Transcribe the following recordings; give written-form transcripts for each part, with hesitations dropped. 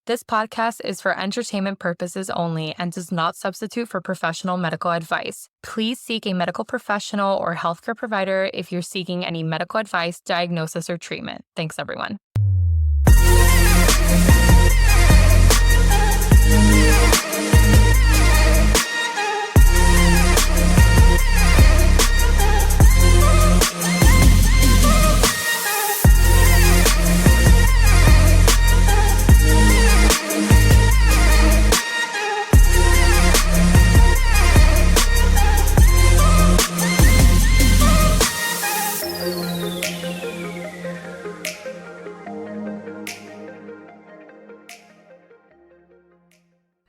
This podcast is for entertainment purposes only and does not substitute for professional medical advice. Please seek a medical professional or healthcare provider if you're seeking any medical advice, diagnosis, or treatment. Thanks, everyone.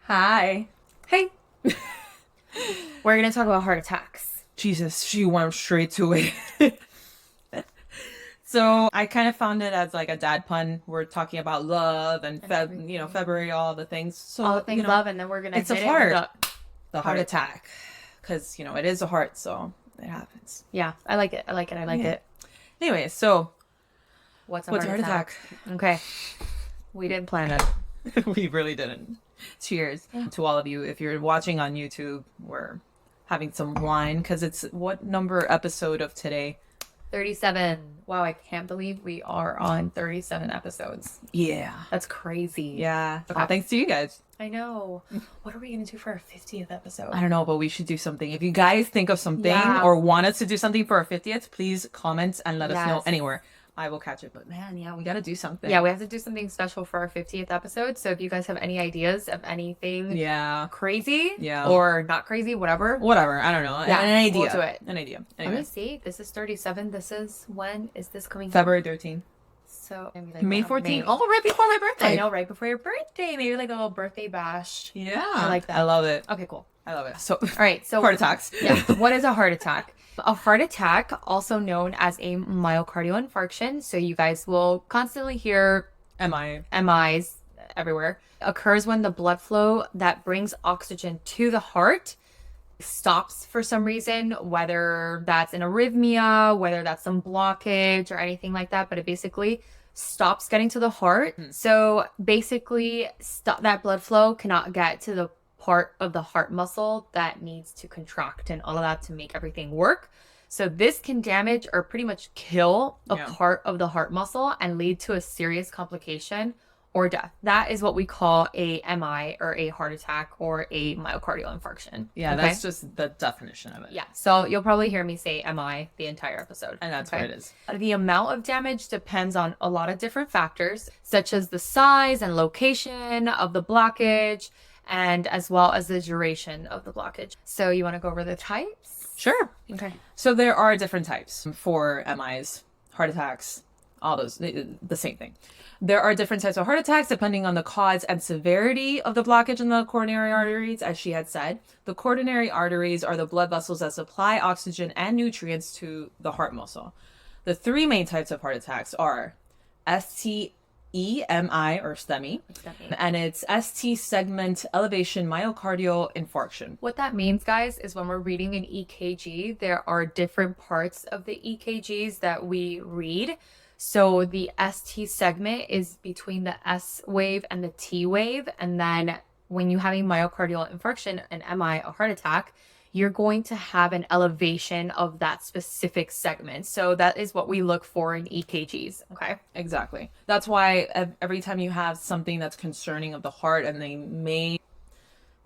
Hi. Hey. We're going to talk about heart attacks. Jesus, she went straight to it. So I kind of found it as like a dad pun. We're talking about love and February, all the things. So all the things love, and then we're going to it's a heart. The heart attack. Because, it is a heart, so it happens. Yeah, I like it. I like it. Anyway, so what's a heart attack? Okay. We didn't plan it. We really didn't. Cheers to all of you. If you're watching on YouTube, we're having some wine because it's what number episode of today? 37. Wow, I can't believe we are on 37 episodes. Yeah. That's crazy. Yeah. Okay. Thanks to you guys. I know. What are we going to do for our 50th episode? I don't know, but we should do something. If you guys think of something or want us to do something for our 50th, please comment and let us know anywhere. I will catch it. But man, we got to do something. Yeah, we have to do something special for our 50th episode. So if you guys have any ideas of anything crazy or not crazy, whatever. I don't know. An idea. We'll do it. An idea. Anyway. Let me see. This is 37. When is this coming? February 13th. So maybe May 14th. Oh, right before my birthday. I know, right before your birthday. Maybe like a little birthday bash. Yeah. I like that. I love it. Okay, cool. I love it. So, all right. So heart attacks. Yeah. What is a heart attack? A heart attack, also known as a myocardial infarction, so you guys will constantly hear MIs everywhere, occurs when the blood flow that brings oxygen to the heart stops for some reason, whether that's an arrhythmia, whether that's some blockage or anything like that, but it basically stops getting to the heart. So basically, that blood flow cannot get to the part of the heart muscle that needs to contract and all of that to make everything work. So this can damage or pretty much kill a part of the heart muscle and lead to a serious complication or death. That is what we call a MI or a heart attack or a myocardial infarction. Yeah, that's just the definition of it. Yeah, so you'll probably hear me say MI the entire episode. And that's what it is. The amount of damage depends on a lot of different factors, such as the size and location of the blockage, and as well as the duration of the blockage. So you want to go over the types? Sure. Okay. So there are different types for MIs, heart attacks, all those, the same thing. There are different types of heart attacks depending on the cause and severity of the blockage in the coronary arteries, as she had said. The coronary arteries are the blood vessels that supply oxygen and nutrients to the heart muscle. The three main types of heart attacks are STEMI or STEMI, and it's ST segment elevation myocardial infarction. What that means, guys, is when we're reading an EKG, there are different parts of the EKGs that we read. So the ST segment is between the S wave and the T wave. And then when you have a myocardial infarction, an MI, a heart attack, you're going to have an elevation of that specific segment. So that is what we look for in EKGs. Okay. Exactly. That's why every time you have something that's concerning of the heart and they may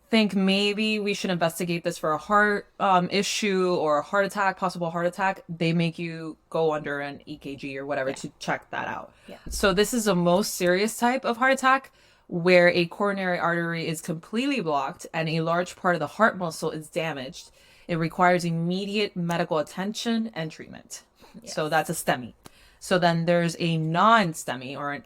think maybe we should investigate this for a heart issue or a heart attack, possible heart attack, they make you go under an EKG or whatever to check that out. Yeah. So this is the most serious type of heart attack, where a coronary artery is completely blocked and a large part of the heart muscle is damaged. It requires immediate medical attention and treatment. Yes. So that's a STEMI. So then there's a non-STEMI or an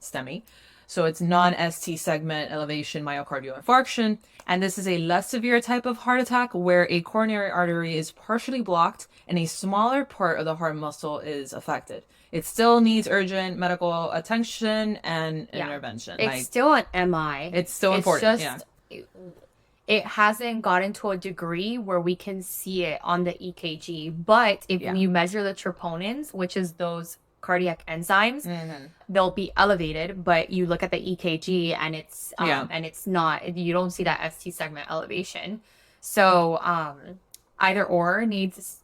NSTEMI. So it's non-ST segment elevation myocardial infarction. And this is a less severe type of heart attack where a coronary artery is partially blocked and a smaller part of the heart muscle is affected. It still needs urgent medical attention and intervention. It's still an MI. It's still important. It hasn't gotten to a degree where we can see it on the EKG. But if you measure the troponins, which is those cardiac enzymes, they'll be elevated, but you look at the EKG and it's not, you don't see that ST segment elevation. So either or needs,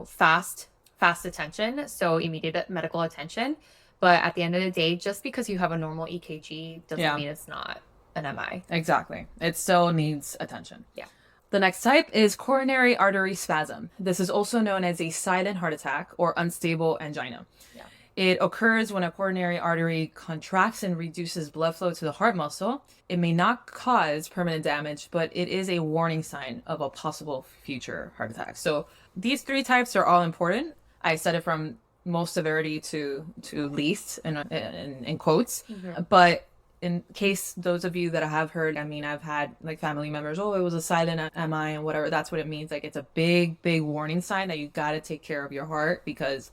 fast attention, so immediate medical attention. But at the end of the day, just because you have a normal EKG doesn't mean it's not an MI. Exactly. It still needs attention. Yeah. The next type is coronary artery spasm. This is also known as a silent heart attack or unstable angina. Yeah. It occurs when a coronary artery contracts and reduces blood flow to the heart muscle. It may not cause permanent damage, but it is a warning sign of a possible future heart attack. So these 3 types are all important. I said it from most severity to least in quotes, but in case those of you that have heard, I mean, I've had like family members, oh, it was a silent MI and whatever. That's what it means. Like, it's a big warning sign that you got to take care of your heart, because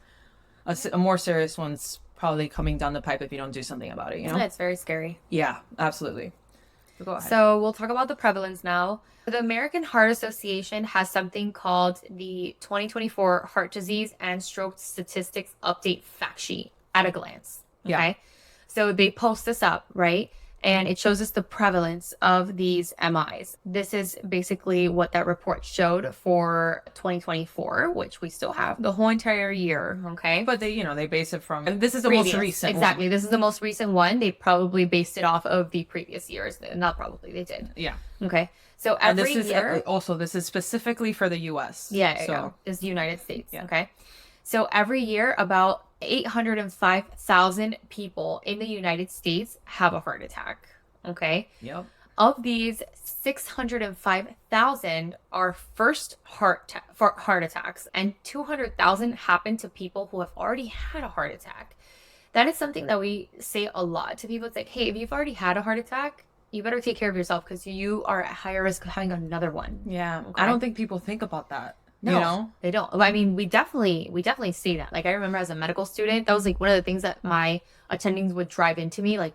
a more serious one's probably coming down the pipe if you don't do something about it, Yeah, it's very scary. Yeah, absolutely. So go ahead. So we'll talk about the prevalence now. The American Heart Association has something called the 2024 Heart Disease and Stroke Statistics Update Fact Sheet at a glance. Okay. Yeah. So they post this up, right? And it shows us the prevalence of these MIs. This is basically what that report showed for 2024, which we still have the whole entire year. Okay. But they base it from, and this is the most recent Exactly. one. This is the most recent one. They probably based it off of the previous years. Not probably, they did. Yeah. Okay. So every year. Also, this is specifically for the US. Yeah. So it's the United States. Yeah. Okay. So every year, about 805,000 people in the United States have a heart attack. Okay. Yep. Of these, 605,000 are first heart attacks, and 200,000 happen to people who have already had a heart attack. That is something that we say a lot to people. It's like, hey, if you've already had a heart attack, you better take care of yourself, because you are at higher risk of having another one. Yeah. Okay? I don't think people think about that. No, they don't. I mean, we definitely see that. Like, I remember as a medical student, that was like one of the things that my attendings would drive into me. Like,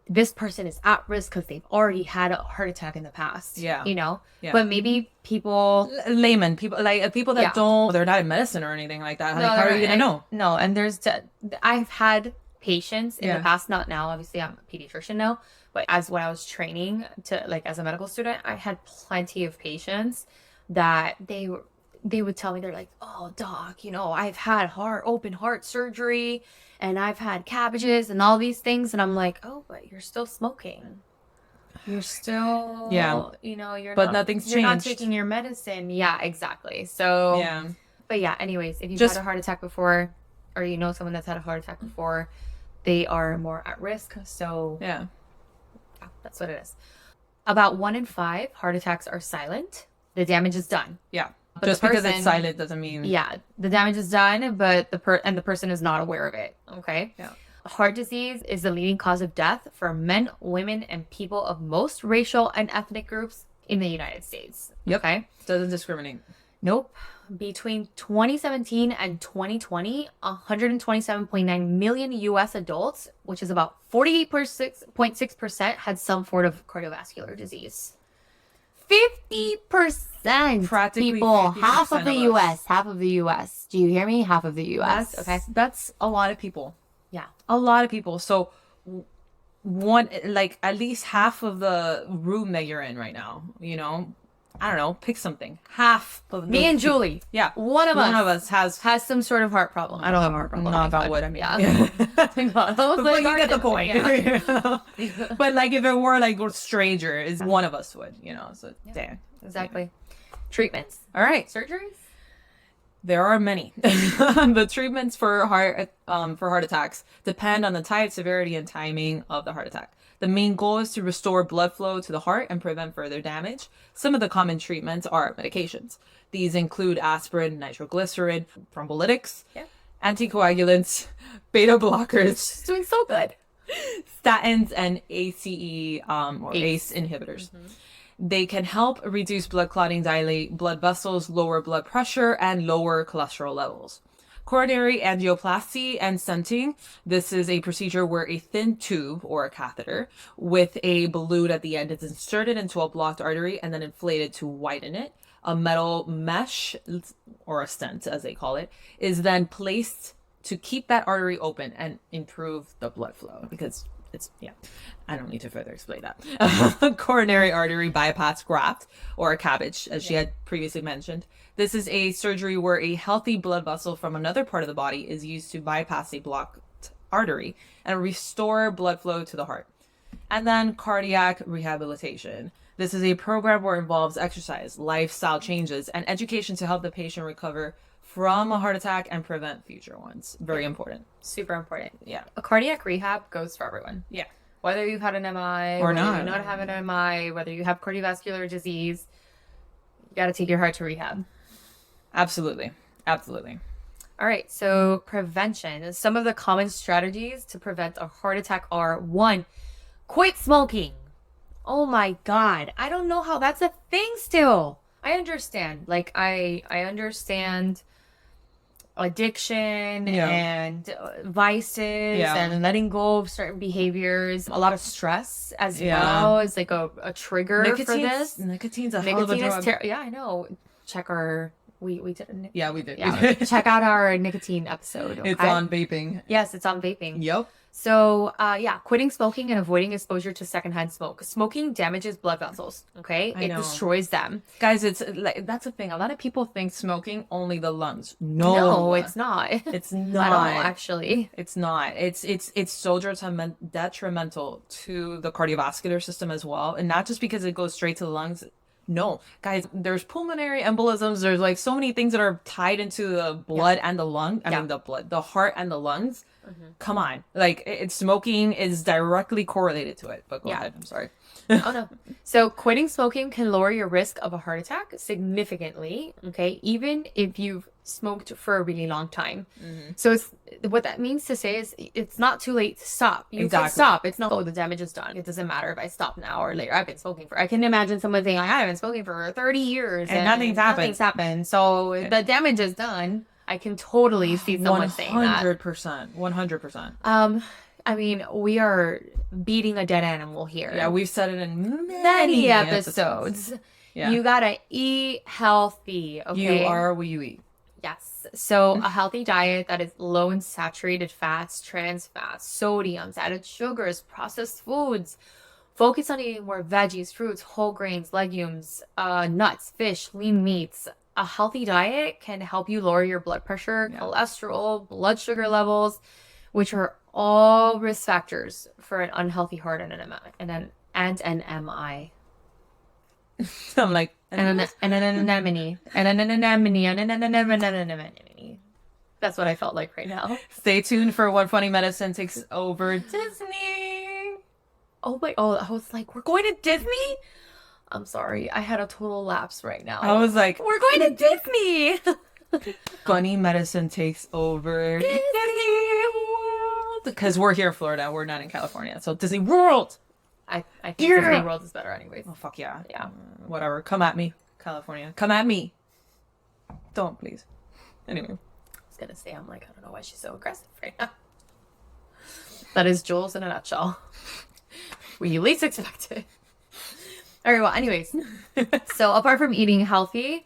this person is at risk because they've already had a heart attack in the past. Yeah. Yeah. Yeah. But maybe people, Laymen, people that they're not in medicine or anything like that. Like, how are you gonna know? No, and I've had patients in the Yeah. past, not now. Obviously, I'm a pediatrician now, but when I was training as a medical student, I had plenty of patients that they would tell me, they're like, oh, doc, I've had open heart surgery, and I've had cabbages and all these things. And I'm like, oh, but you're still smoking. You're still, Nothing's you're not changed. taking your medicine. Yeah, exactly. So, Yeah. but yeah, anyways, if you've had a heart attack before, or someone that's had a heart attack before, they are more at risk. So Yeah. that's what it is. About 1 in 5 heart attacks are silent. The damage is done. Yeah. But Just the because it's person- silent doesn't mean. Yeah, the damage is done, but the person is not aware of it. Okay. Yeah. Heart disease is the leading cause of death for men, women, and people of most racial and ethnic groups in the United States. Yep. Okay. Doesn't discriminate. Nope. Between 2017 and 2020, 127.9 million U.S. adults, which is about 48.6%, had some form of cardiovascular disease. 50%. Practically people, 50% half of the of us. U.S. Half of the U.S. Do you hear me? Half of the U.S. Okay. That's a lot of people. Yeah. A lot of people. So at least half of the room that you're in right now, I don't know, pick something. Half of Me and Julie. Yeah. One of us has some sort of heart problem. I don't have a heart problem. not about what I mean. Yeah. Thank God. I was But like, you get the point. Yeah. But like if it were like a stranger, is one of us would, so damn. Exactly. Treatments? All right. Surgeries? There are many. The treatments for heart attacks depend on the type, severity, and timing of the heart attack. The main goal is to restore blood flow to the heart and prevent further damage. Some of the common treatments are medications. These include aspirin, nitroglycerin, thrombolytics, anticoagulants, beta blockers, It's doing so good. statins, and ACE inhibitors. They can help reduce blood clotting, dilate blood vessels, lower blood pressure, and lower cholesterol levels. Coronary angioplasty and stenting. This is a procedure where a thin tube or a catheter with a balloon at the end is inserted into a blocked artery and then inflated to widen it. A metal mesh, or a stent as they call it, is then placed to keep that artery open and improve the blood flow, because it's, yeah, I don't need to further explain that. Coronary artery bypass graft, or a CABG, as she had previously mentioned. This is a surgery where a healthy blood vessel from another part of the body is used to bypass a blocked artery and restore blood flow to the heart. And then cardiac rehabilitation. This is a program where it involves exercise, lifestyle changes, and education to help the patient recover from a heart attack and prevent future ones. Very important. Super important. Yeah. A cardiac rehab goes for everyone. Yeah. Whether you've had an MI Or whether not. you not have an MI, whether you have cardiovascular disease, you got to take your heart to rehab. Absolutely. Absolutely. All right, so prevention. Some of the common strategies to prevent a heart attack are: 1, quit smoking. Oh my God. I don't know how that's a thing still. I understand. Like, I understand addiction and vices and letting go of certain behaviors. A lot of stress as well is like a trigger for this. Nicotine's a hell of a drug. Yeah, I know. Check our... We did a... Yeah, we did. Yeah, check out our nicotine episode. It's on vaping. Yes, it's on vaping. Yep. So, quitting smoking and avoiding exposure to secondhand smoke. Smoking damages blood vessels, okay? I know. Destroys them. Guys, it's like, that's the thing. A lot of people think smoking only the lungs. No, it's not. It's not. At all, actually. It's not. It's so detrimental to the cardiovascular system as well. And not just because it goes straight to the lungs. No, guys, there's pulmonary embolisms. There's like so many things that are tied into the blood and the lung. I mean, the heart and the lungs. Come on. Like, smoking is directly correlated to it. But go ahead. I'm sorry. Oh, no. So quitting smoking can lower your risk of a heart attack significantly, okay? Even if you've smoked for a really long time. So what that means to say is it's not too late to stop. You can stop. It's not, oh, the damage is done. It doesn't matter if I stop now or later. I've been smoking I can imagine someone saying, I've been smoking for 30 years and nothing's happened. So the damage is done. I can totally see someone saying that. 100%. 100%. I mean, we are beating a dead animal here. Yeah, we've said it in many episodes. Yeah. You gotta eat healthy, okay? You are what you eat. Yes. So a healthy diet that is low in saturated fats, trans fats, sodiums, added sugars, processed foods. Focus on eating more veggies, fruits, whole grains, legumes, nuts, fish, lean meats. A healthy diet can help you lower your blood pressure, cholesterol, blood sugar levels, which are all risk factors for an unhealthy heart and an MI. I'm like, That's what I felt like right now. Stay tuned for What Funny Medicine Takes Over Disney. Oh my! Oh, I was like, we're going to Disney. I'm sorry, I had a total lapse right now. I was like, we're going to Disney. Funny Medicine Takes Over Disney World. Because we're here in Florida, we're not in California. So Disney World. I think Disney World is better anyways. Oh, fuck yeah. Yeah. Whatever. Come at me, California. Come at me. Don't, please. Anyway. I was going to say, I'm like, I don't know why she's so aggressive right now. That is Jules in a nutshell. Where you least expect it. All right, well, anyways. So apart from eating healthy,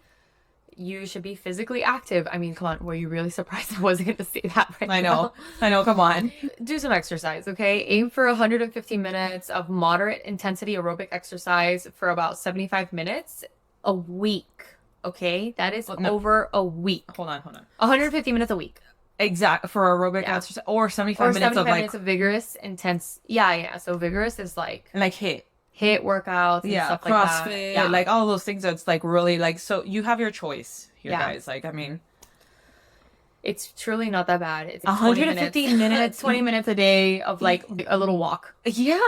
you should be physically active. I mean, come on. Were you really surprised I wasn't going to say that right now? I know. Come on. Do some exercise, okay? Aim for 150 minutes of moderate intensity aerobic exercise for about 75 minutes a week, okay? That is over a week. Hold on. 150 minutes a week. Exact for aerobic exercise, or 75 minutes 75 of like minutes of vigorous, intense. Yeah. So vigorous is like HIIT workouts and stuff like that. CrossFit, like all those things. That's like really like, so you have your choice here, guys. Like, I mean, it's truly not that bad. It's like 150 minutes, 20 minutes a day of like a little walk. Yeah,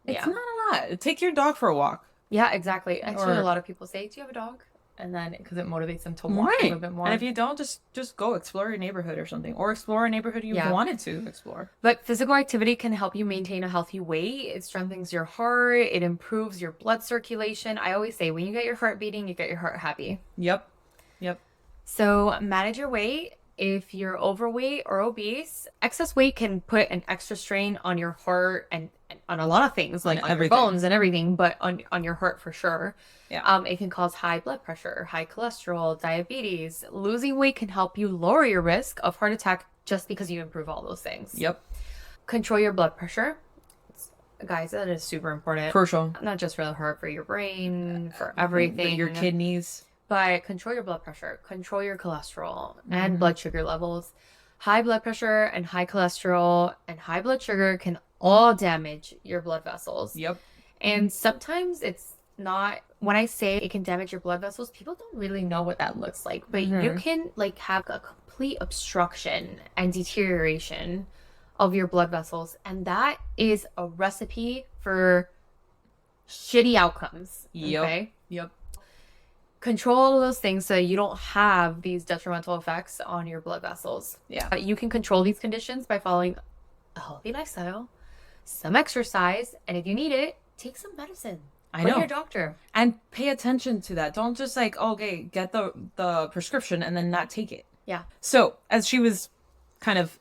it's not a lot. Take your dog for a walk. Yeah, exactly. Actually, a lot of people say, "Do you have a dog?" And then because it motivates them to walk a little bit more. And if you don't, just go explore your neighborhood or something, or explore a neighborhood you wanted to explore. But physical activity can help you maintain a healthy weight. It strengthens your heart. It improves your blood circulation. I always say, when you get your heart beating, you get your heart happy. Yep. So manage your weight. If you're overweight or obese, excess weight can put an extra strain on your heart and on a lot of things, like on your bones and everything, but on your heart for sure. Yeah. It can cause high blood pressure, high cholesterol, diabetes. Losing weight can help you lower your risk of heart attack just because you improve all those things. Yep. Control your blood pressure. Guys, that is super important. Crucial. Not just for the heart, for your brain, for everything. Your kidneys. But control your blood pressure, control your cholesterol and blood sugar levels. High blood pressure and high cholesterol and high blood sugar can all damage your blood vessels. Yep. And sometimes it's not, when I say it can damage your blood vessels, people don't really know what that looks like. But you can like have a complete obstruction and deterioration of your blood vessels. And that is a recipe for shitty outcomes. Yep. Okay? Yep. Control all of those things so you don't have these detrimental effects on your blood vessels. Yeah. You can control these conditions by following a healthy lifestyle, some exercise, and if you need it, take some medicine. I Go to know. your doctor. And pay attention to that. Don't just like, okay, get the prescription and then not take it. Yeah. So, as she was kind of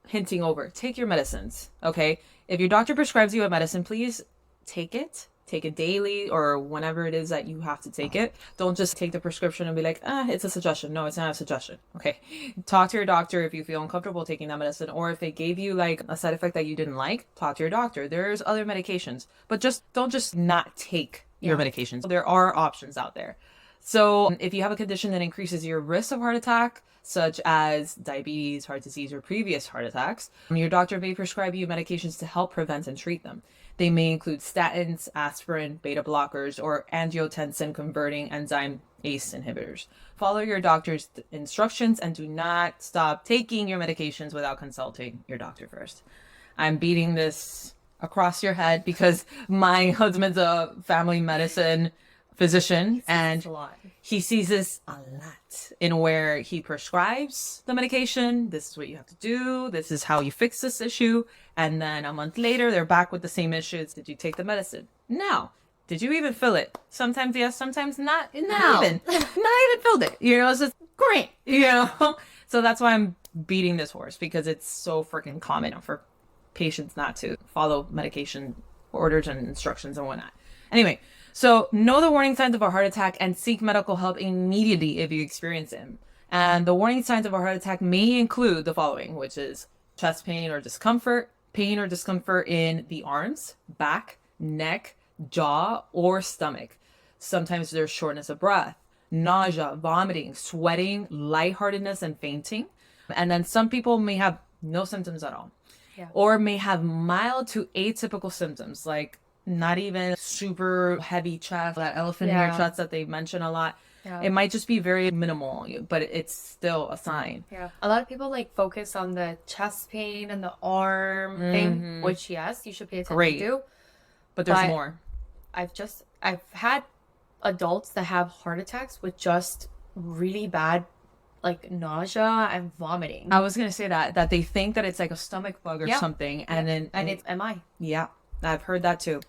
hinting over, take your medicines, okay? If your doctor prescribes you a medicine, please take it. Take it daily or whenever it is that you have to take it. Don't just take the prescription and be like, it's a suggestion. No, it's not a suggestion. Okay. Talk to your doctor if you feel uncomfortable taking that medicine, or if they gave you like a side effect that you didn't like, talk to your doctor. There's other medications, but don't just not take your medications. There are options out there. So if you have a condition that increases your risk of heart attack, such as diabetes, heart disease, or previous heart attacks, your doctor may prescribe you medications to help prevent and treat them. They may include statins, aspirin, beta blockers, or angiotensin converting enzyme ACE inhibitors. Follow your doctor's instructions and do not stop taking your medications without consulting your doctor first. I'm beating this across your head because my husband's a family medicine physician and a lot. he sees this a lot in where he prescribes the medication. This is what you have to do. This is how you fix this issue. And then a month later, they're back with the same issues. Did you take the medicine? No. Did you even fill it? Sometimes yes, sometimes not. Not even filled it. You know, it's just great. You know, so that's why I'm beating this horse, because it's so freaking common for patients not to follow medication orders and instructions and whatnot. Anyway. So know the warning signs of a heart attack and seek medical help immediately if you experience them. And the warning signs of a heart attack may include the following, which is chest pain or discomfort in the arms, back, neck, jaw, or stomach. Sometimes there's shortness of breath, nausea, vomiting, sweating, lightheartedness, and fainting. And then some people may have no symptoms at all, or may have mild to atypical symptoms like not even super heavy chest, that elephant in your chest that they mention a lot. Yeah. It might just be very minimal, but it's still a sign. Yeah. A lot of people like focus on the chest pain and the arm thing, which yes, you should pay attention to. But there's more. I've had adults that have heart attacks with just really bad like nausea and vomiting. I was gonna say that they think that it's like a stomach bug or something, and it's MI. Yeah, I've heard that too.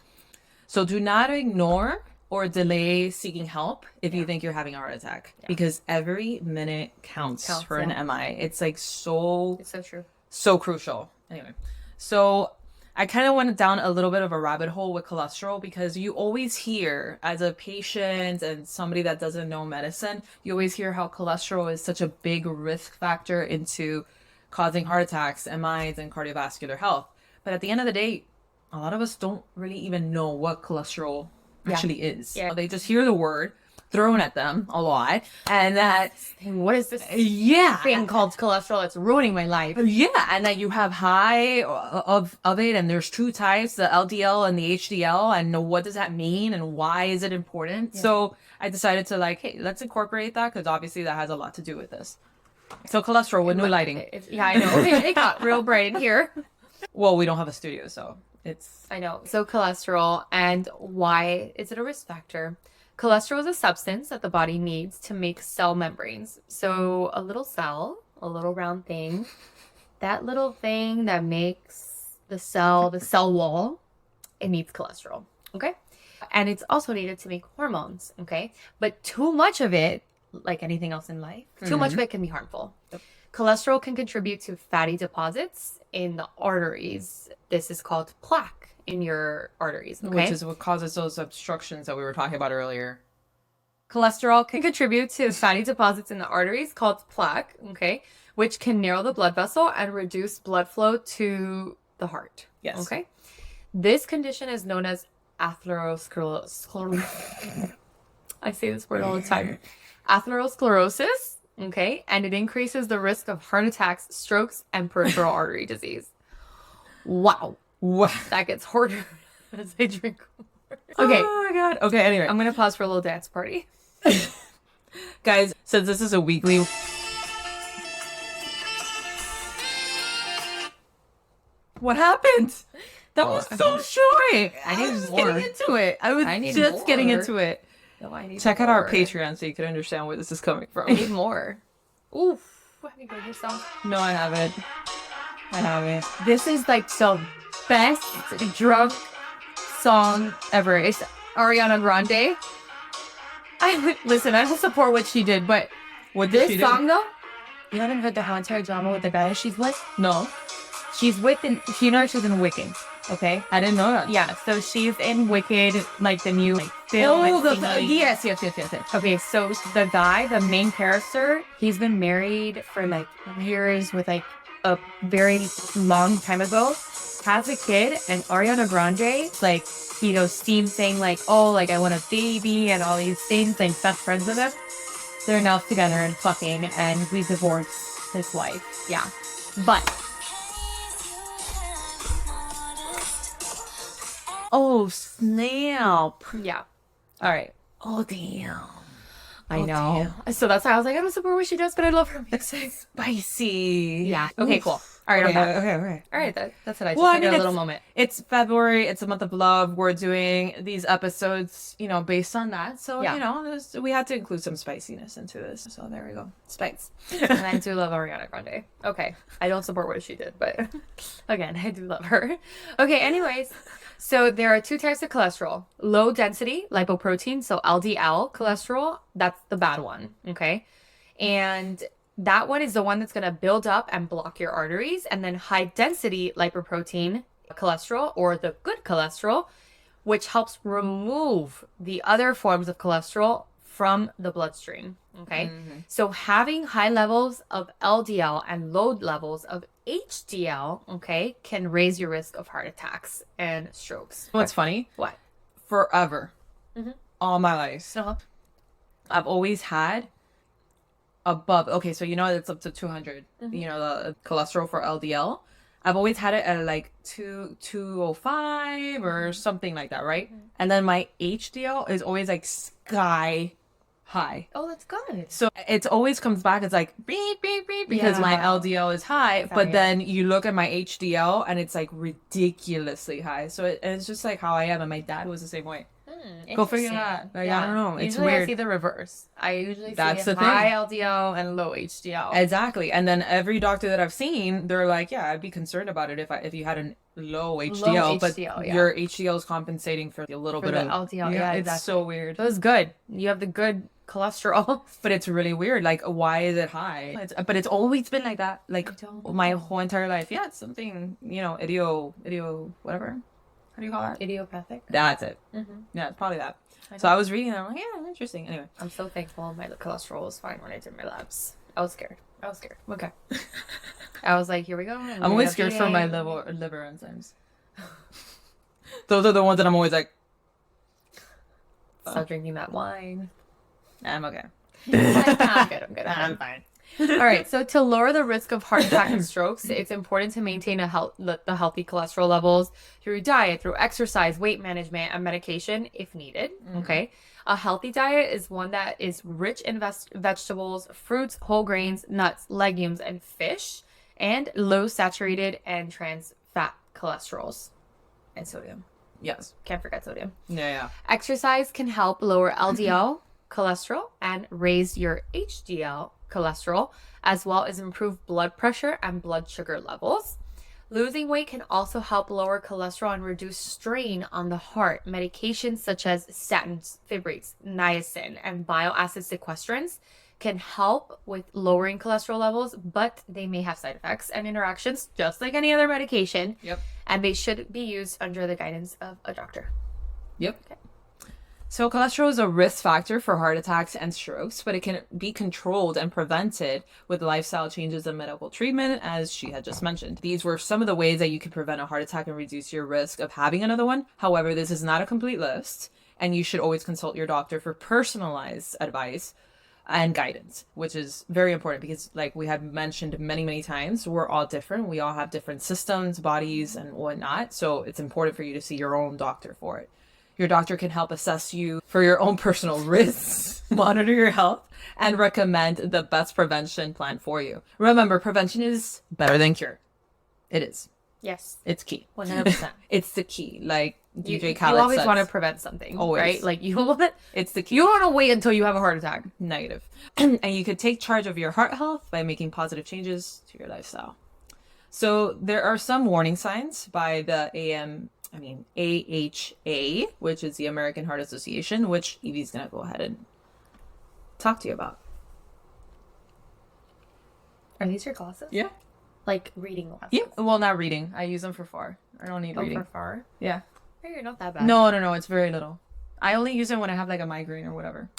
So do not ignore or delay seeking help if you think you're having a heart attack, because every minute counts for an MI. It's like it's so true, so crucial. Anyway, so I kind of went down a little bit of a rabbit hole with cholesterol, because you always hear, as a patient and somebody that doesn't know medicine, you always hear how cholesterol is such a big risk factor into causing heart attacks, MIs, and cardiovascular health. But at the end of the day, a lot of us don't really even know what cholesterol actually is. Yeah. They just hear the word thrown at them a lot, and that, what is this thing called cholesterol? It's ruining my life. And that you have high of it, and there's two types, the LDL and the HDL, and what does that mean and why is it important? So I decided to hey, let's incorporate that, because obviously that has a lot to do with this. So cholesterol with new lighting. I know. It got real bright in here. Well, we don't have a studio, so I know. So cholesterol, and why is it a risk factor? Cholesterol is a substance that the body needs to make cell membranes. So a little cell, a little round thing, that little thing that makes the cell wall, it needs cholesterol. Okay. And it's also needed to make hormones. Okay. But too much of it, like anything else in life, too much of it can be harmful. Yep. Cholesterol can contribute to fatty deposits in the arteries. This is called plaque in your arteries, okay? Which is what causes those obstructions that we were talking about earlier. Cholesterol can contribute to fatty deposits in the arteries called plaque, okay? which can narrow the blood vessel and reduce blood flow to the heart. Yes. Okay. This condition is known as atherosclerosis. I say this word all the time. Atherosclerosis. Okay. And it increases the risk of heart attacks, strokes, and peripheral artery disease. Wow. Wow. That gets harder as I drink more. Okay. Oh my god. Okay, anyway. I'm going to pause for a little dance party. Guys, since this is a weekly... What happened? That was so short. I need was more. getting into it. I was I need just getting more. into it. No, I need Check out our more. Patreon so you can understand where this is coming I from. need more. Oof. Have you heard this song? No, I haven't. I haven't. This is like the best drunk song ever. It's Ariana Grande. Listen, I don't support what she did, but What did this she do? song though, you haven't heard the whole entire drama with the guy she's with? No. She's with, you know she's in Wicked, okay? I didn't know that. Yeah, so she's in Wicked, like the new film. Oh, and thingy. yes. Okay, so the guy, the main character, he's been married for like years with like a very long time ago, has a kid, and Ariana Grande, like, you know, Steve's saying like, oh, like I want a baby and all these things, like best friends with him. They're now together and fucking, and we divorced his wife. Yeah. But Oh, snap. yeah. All right. Oh, damn. I know. So that's why I was like, I don't support what she does, but I love her That's music. spicy. Yeah. Okay, Oof. cool. All right, I'm back. Okay. All right, that's it. I just Well, I took mean, a little moment. It's February. It's a month of love. We're doing these episodes, you know, based on that. So, Yeah. you know, we had to include some spiciness into this. So there we go. Spice. And I do love Ariana Grande. Okay. I don't support what she did, but again, I do love her. Okay, anyways. So there are two types of cholesterol. Low density lipoprotein, so LDL cholesterol, that's the bad one, okay? And that one is the one that's going to build up and block your arteries. And then high density lipoprotein cholesterol, or the good cholesterol, which helps remove the other forms of cholesterol from the bloodstream. Okay. So having high levels of LDL and low levels of HDL, okay, can raise your risk of heart attacks and strokes. What's funny? What? Forever, all my life, Uh-huh. I've always had above. Okay, so you know it's up to 200. You know, the cholesterol for LDL. I've always had it at like 205 or something like that, right? And then my HDL is always like sky high. Oh, that's good. So it's always comes back. It's like beep beep beep because my Yeah. LDL is high, but Sorry. then you look at my HDL and it's like ridiculously high. So it's just like how I am, and my dad was the same way. Go figure that. Like, I don't know. It's usually I weird. see the reverse. I usually That's see the thing. high LDL and low HDL. Exactly. And then every doctor that I've seen, they're like, yeah, I'd be concerned about it if you had a low HDL, but HDL, yeah. your HDL is compensating for a little For bit the of LDL, yeah, it's exactly. so weird. So it's good. You have the good cholesterol. But it's really weird. Like, why is it high? But it's always been like that. Like don't my whole entire life. Yeah, it's something, you know, idio, whatever. How do you call that? Idiopathic. That's it. Mm-hmm. Yeah, it's probably that. So I was reading that. I'm like, yeah, interesting. Anyway. I'm so thankful my cholesterol was fine when I did my labs. I was scared. Okay. I was like, here we go. I'm always scared for my liver enzymes. Those are the ones that I'm always like, Stop drinking that wine. I'm okay. I'm good. I'm fine. All right. So to lower the risk of heart attack and strokes, it's important to maintain the healthy cholesterol levels through diet, through exercise, weight management, and medication if needed. Okay. A healthy diet is one that is rich in vegetables, fruits, whole grains, nuts, legumes, and fish, and low saturated and trans fat cholesterols and sodium. Yes. Can't forget sodium. Yeah. Exercise can help lower LDL cholesterol and raise your HDL cholesterol, as well as improve blood pressure and blood sugar levels. Losing weight can also help lower cholesterol and reduce strain on the heart. Medications such as statins, fibrates, niacin, and bile acid sequestrants can help with lowering cholesterol levels, but they may have side effects and interactions just like any other medication. Yep. And they should be used under the guidance of a doctor. Yep. So cholesterol is a risk factor for heart attacks and strokes, but it can be controlled and prevented with lifestyle changes and medical treatment, as she had just mentioned. These were some of the ways that you can prevent a heart attack and reduce your risk of having another one. However, this is not a complete list, and you should always consult your doctor for personalized advice and guidance, which is very important because, like we have mentioned many, many times, we're all different. We all have different systems, bodies, and whatnot. So it's important for you to see your own doctor for it. Your doctor can help assess you for your own personal risks, monitor your health, and recommend the best prevention plan for you. Remember, prevention is better than cure. It is. Yes. It's key. 100%. It's the key. Like DJ You Khaled always says. want to prevent something, Always. right? Like you want to, It's the key. you don't want to wait until you have a heart attack. Negative. And you could take charge of your heart health by making positive changes to your lifestyle. So there are some warning signs by the AHA, which is the American Heart Association, which Evie's going to go ahead and talk to you about. Are these your glasses? Yeah. Like reading glasses? Yeah. Well, not reading. I use them for far. I don't need Oh, reading. for far? Yeah. Oh, you're not that bad. No. It's very little. I only use them when I have like a migraine or whatever.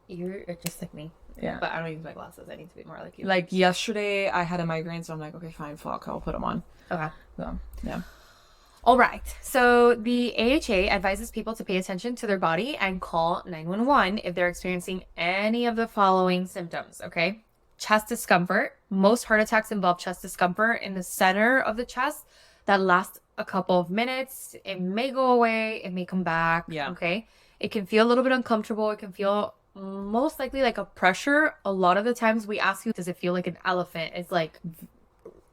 You're just like me. Yeah. But I don't use my glasses. I need to be more like you. Like yesterday, I had a migraine, so I'm like, okay, fine, fuck, I'll put them on. Okay. So, yeah. All right. So the AHA advises people to pay attention to their body and call 911 if they're experiencing any of the following symptoms, okay? Chest discomfort. Most heart attacks involve chest discomfort in the center of the chest that lasts a couple of minutes. It may go away, it may come back, Yeah. okay? It can feel a little bit uncomfortable. It can feel most likely like a pressure. A lot of the times we ask you, does it feel like an elephant is like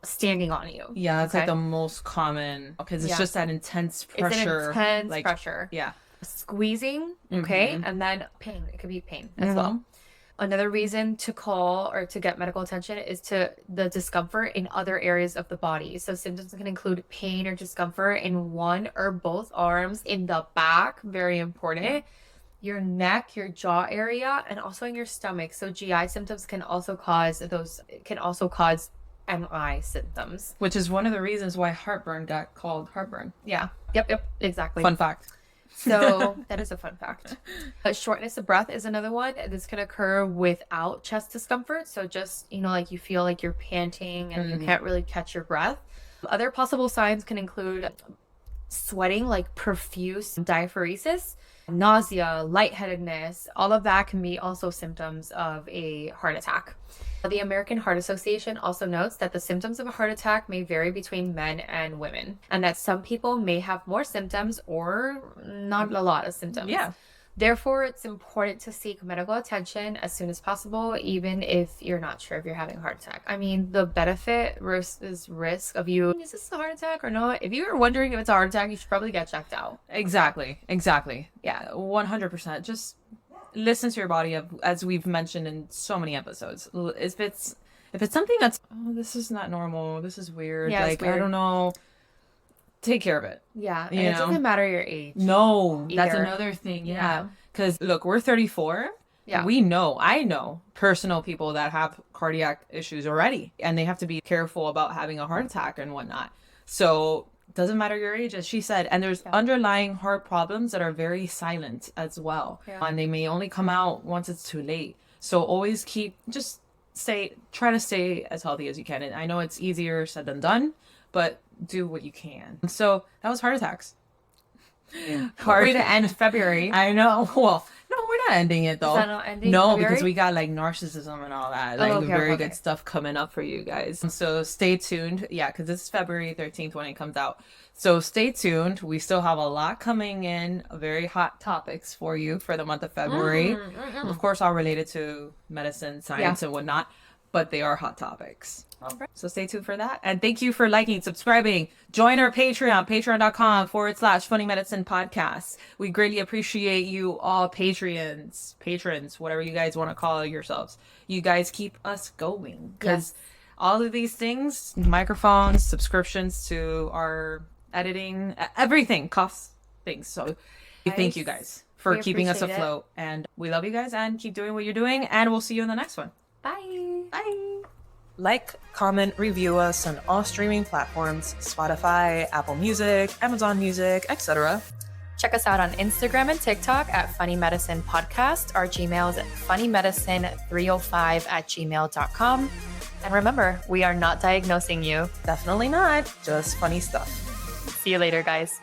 standing on you? Yeah, it's like Okay. the most common because it's Yeah. just that intense pressure. It's an intense like, pressure. Yeah. Squeezing, okay, and then pain. It could be pain as well. Another reason to call or to get medical attention is to the discomfort in other areas of the body. So symptoms can include pain or discomfort in one or both arms, in the back, very important, your neck, your jaw area, and also in your stomach. So GI symptoms can also cause MI symptoms. Which is one of the reasons why heartburn got called heartburn. Yeah. Yep. Exactly. Fun fact. So that is a fun fact. Shortness of breath is another one. This can occur without chest discomfort. So just, like you feel like you're panting and you can't really catch your breath. Other possible signs can include sweating, like profuse diaphoresis, nausea, lightheadedness. All of that can be also symptoms of a heart attack. The American Heart Association also notes that the symptoms of a heart attack may vary between men and women, and that some people may have more symptoms or not a lot of symptoms. Yeah. Therefore, it's important to seek medical attention as soon as possible, even if you're not sure if you're having a heart attack. I mean, the benefit versus risk of you, is this a heart attack or not? If you're wondering if it's a heart attack, you should probably get checked out. Exactly. Yeah. 100%. Just listen to your body, as we've mentioned in so many episodes. If it's something that's, oh, this is not normal, this is weird, Yeah, it's like weird. I don't know, take care of it. Yeah. And You it know? doesn't matter your age. No, that's Either. another thing. Yeah. Yeah. Because look, we're 34. Yeah. I know personal people that have cardiac issues already, and they have to be careful about having a heart attack and whatnot. So doesn't matter your age, as she said. And there's underlying heart problems that are very silent as well. Yeah. And they may only come out once it's too late. So always try to stay as healthy as you can. And I know it's easier said than done, but do what you can. So that was heart attacks. Way to end February. I know. Well, no, we're not ending it though. Is that not ending No, February? because we got like narcissism and all that. Like okay, very okay. good stuff coming up for you guys. So stay tuned. Yeah, because this is February 13th when it comes out. So stay tuned. We still have a lot coming in, very hot topics for you for the month of February. Of course, all related to medicine, science, and whatnot, but they are hot topics. So stay tuned for that. And thank you for liking, subscribing. Join our Patreon, patreon.com/Funny Medicine Podcast. We greatly appreciate you all, patrons, whatever you guys want to call yourselves. You guys keep us going because all of these things, microphones, subscriptions to our editing, everything costs things. So thank you guys for We keeping us appreciate it. afloat. And we love you guys and keep doing what you're doing. And we'll see you in the next one. Bye. Bye. Like, comment, review us on all streaming platforms, Spotify, Apple Music, Amazon Music, etc. Check us out on Instagram and TikTok at Funny Medicine Podcast. Our Gmail is funnymedicine305@gmail.com. And remember, we are not diagnosing you. Definitely not. Just funny stuff. See you later, guys.